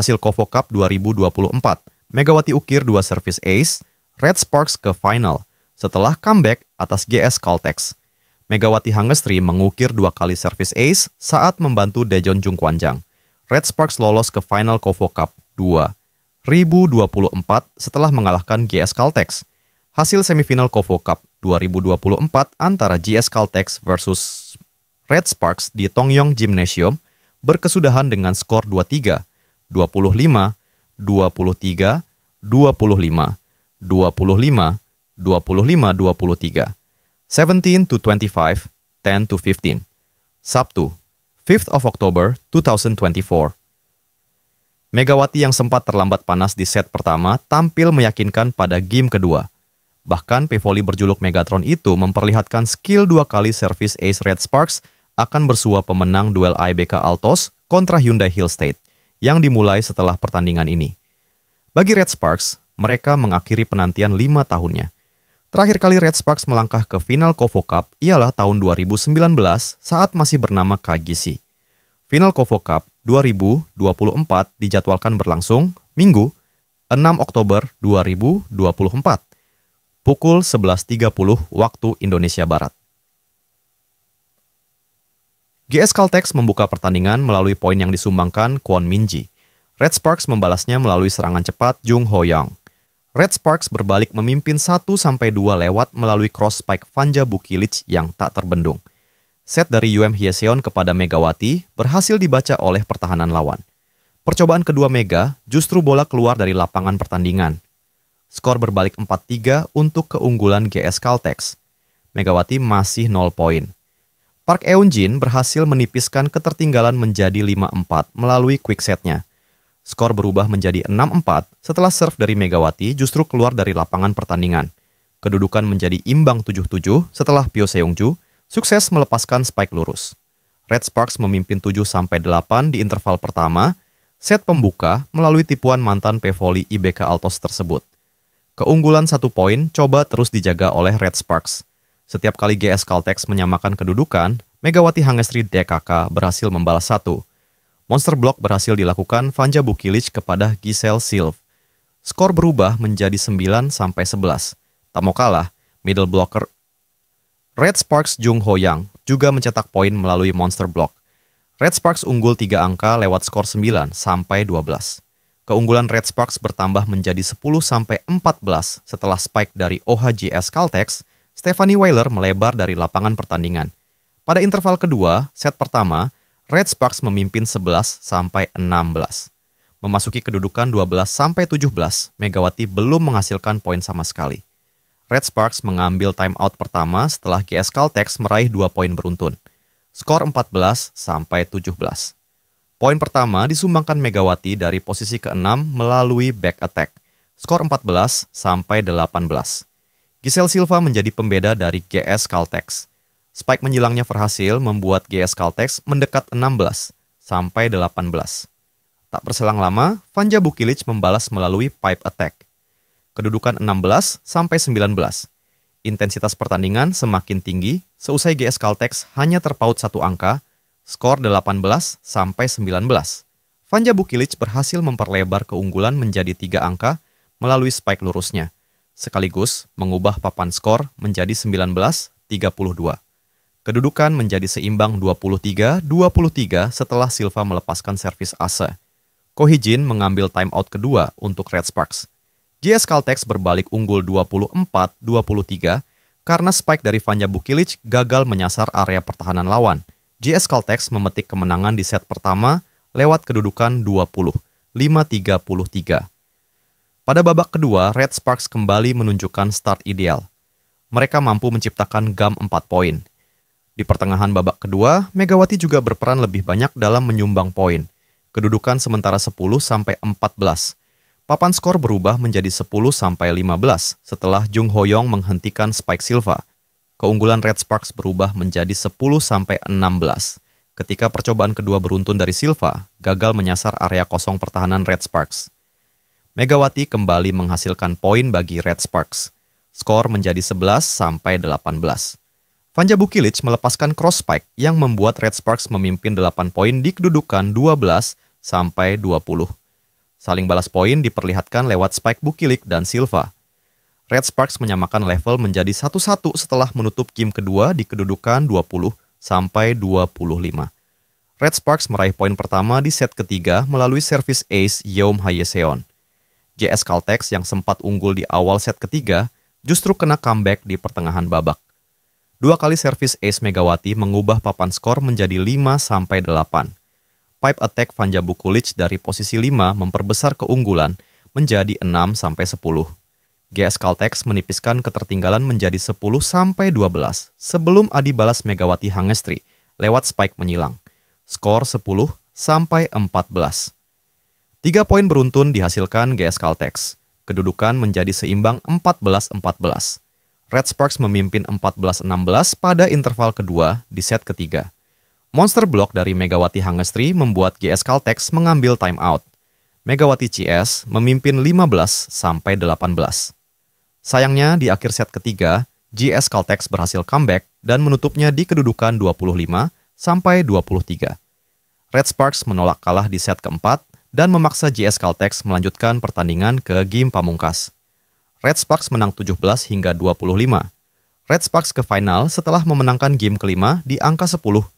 hasil Kofo Cup 2024, Megawati ukir 2 service ace, Red Sparks ke final setelah comeback atas GS Caltex. Megawati Hangestri mengukir 2 kali service ace saat membantu Daejeon Jungkwanjang. Red Sparks lolos ke final Kofo Cup 2024 setelah mengalahkan GS Caltex. Hasil semifinal Kofo Cup 2024 antara GS Caltex versus Red Sparks di Tongyong Gymnasium berkesudahan dengan skor 2-3, 25, 23, 25, 25, 25, 23, 17-25, 10-15. Sabtu, 5th of October 2024. Megawati yang sempat terlambat panas di set pertama tampil meyakinkan pada game kedua. Bahkan P-Volley berjuluk Megatron itu memperlihatkan skill 2 kali service ace Red Sparks akan bersua pemenang duel IBK Altos kontra Hyundai Hill State yang dimulai setelah pertandingan ini. Bagi Red Sparks, mereka mengakhiri penantian 5 tahunnya. Terakhir kali Red Sparks melangkah ke final Kofo Cup ialah tahun 2019 saat masih bernama KGC. Final Kofo Cup 2024 dijadwalkan berlangsung Minggu 6 Oktober 2024, pukul 11.30 waktu Indonesia Barat. GS Caltex membuka pertandingan melalui poin yang disumbangkan Kwon Min-ji. Red Sparks membalasnya melalui serangan cepat Jung Ho-young. Red Sparks berbalik memimpin 1-2 lewat melalui cross spike Vanja Bukilic yang tak terbendung. Set dari UM Hyeseon kepada Megawati berhasil dibaca oleh pertahanan lawan. Percobaan kedua Mega justru bola keluar dari lapangan pertandingan. Skor berbalik 4-3 untuk keunggulan GS Caltex. Megawati masih 0 poin. Park Eun-jin berhasil menipiskan ketertinggalan menjadi 5-4 melalui quick setnya. Skor berubah menjadi 6-4 setelah serve dari Megawati justru keluar dari lapangan pertandingan. Kedudukan menjadi imbang 7-7 setelah Pyo Seung-ju sukses melepaskan spike lurus. Red Sparks memimpin 7-8 di interval pertama, set pembuka melalui tipuan mantan P-Volley IBK Altos tersebut. Keunggulan 1 poin coba terus dijaga oleh Red Sparks. Setiap kali GS Caltex menyamakan kedudukan, Megawati Hangestri DKK berhasil membalas 1. Monster block berhasil dilakukan Vanja Bukilic kepada Giselle Silv. Skor berubah menjadi 9-11. Tak mau kalah, middle blocker Red Sparks Jung Ho-young juga mencetak poin melalui monster block. Red Sparks unggul 3 angka lewat skor 9-12. Keunggulan Red Sparks bertambah menjadi 10-14 setelah spike dari OHGS Caltex. Stephanie Weiler melebar dari lapangan pertandingan. Pada interval kedua, set pertama, Red Sparks memimpin 11-16. Memasuki kedudukan 12-17, Megawati belum menghasilkan poin sama sekali. Red Sparks mengambil timeout pertama setelah GS Caltex meraih 2 poin beruntun. Skor 14-17. Poin pertama disumbangkan Megawati dari posisi ke-6 melalui back attack. Skor 14-18. Giselle Silva menjadi pembeda dari GS Caltex. Spike menyilangnya berhasil membuat GS Caltex mendekat 16-18. Tak berselang lama, Vanja Bukilic membalas melalui pipe attack. Kedudukan 16-19. Intensitas pertandingan semakin tinggi, seusai GS Caltex hanya terpaut 1 angka, skor 18-19. Vanja Bukilic berhasil memperlebar keunggulan menjadi 3 angka melalui spike lurusnya, sekaligus mengubah papan skor menjadi 19-32. Kedudukan menjadi seimbang 23-23 setelah Silva melepaskan servis ase. Ko Hee-jin mengambil timeout kedua untuk Red Sparks. GS Caltex berbalik unggul 24-23 karena spike dari Vanja Bukilic gagal menyasar area pertahanan lawan. GS Caltex memetik kemenangan di set pertama lewat kedudukan 20-5-33. Pada babak kedua, Red Sparks kembali menunjukkan start ideal. Mereka mampu menciptakan gam 4 poin. Di pertengahan babak kedua, Megawati juga berperan lebih banyak dalam menyumbang poin. Kedudukan sementara 10-14. Papan skor berubah menjadi 10-15 setelah Jung Ho-young menghentikan spike Silva. Keunggulan Red Sparks berubah menjadi 10-16 ketika percobaan kedua beruntun dari Silva gagal menyasar area kosong pertahanan Red Sparks. Megawati kembali menghasilkan poin bagi Red Sparks. Skor menjadi 11-18. Vanja Bukilic melepaskan cross spike yang membuat Red Sparks memimpin 8 poin di kedudukan 12-20. Saling balas poin diperlihatkan lewat Spike Bukilik dan Silva. Red Sparks menyamakan level menjadi 1-1 setelah menutup game kedua di kedudukan 20-25. Red Sparks meraih poin pertama di set ketiga melalui servis ace Yeom Hayeseon. JS Caltex yang sempat unggul di awal set ketiga justru kena comeback di pertengahan babak. 2 kali servis ace Megawati mengubah papan skor menjadi 5-8. Pipe attack Vanja Bukulic dari posisi 5 memperbesar keunggulan menjadi 6-10. GS Caltex menipiskan ketertinggalan menjadi 10-12 sebelum adi balas Megawati Hangestri lewat spike menyilang. Skor 10-14. 3 poin beruntun dihasilkan GS Caltex. Kedudukan menjadi seimbang 14-14. Red Sparks memimpin 14-16 pada interval kedua di set ketiga. Monster block dari Megawati Hangestri membuat GS Caltex mengambil timeout. Megawati CS memimpin 15-18. Sayangnya di akhir set ketiga, GS Caltex berhasil comeback dan menutupnya di kedudukan 25-23. Red Sparks menolak kalah di set keempat dan memaksa GS Caltex melanjutkan pertandingan ke game pamungkas. Red Sparks menang 17-25. Red Sparks ke final setelah memenangkan game kelima di angka 10-15.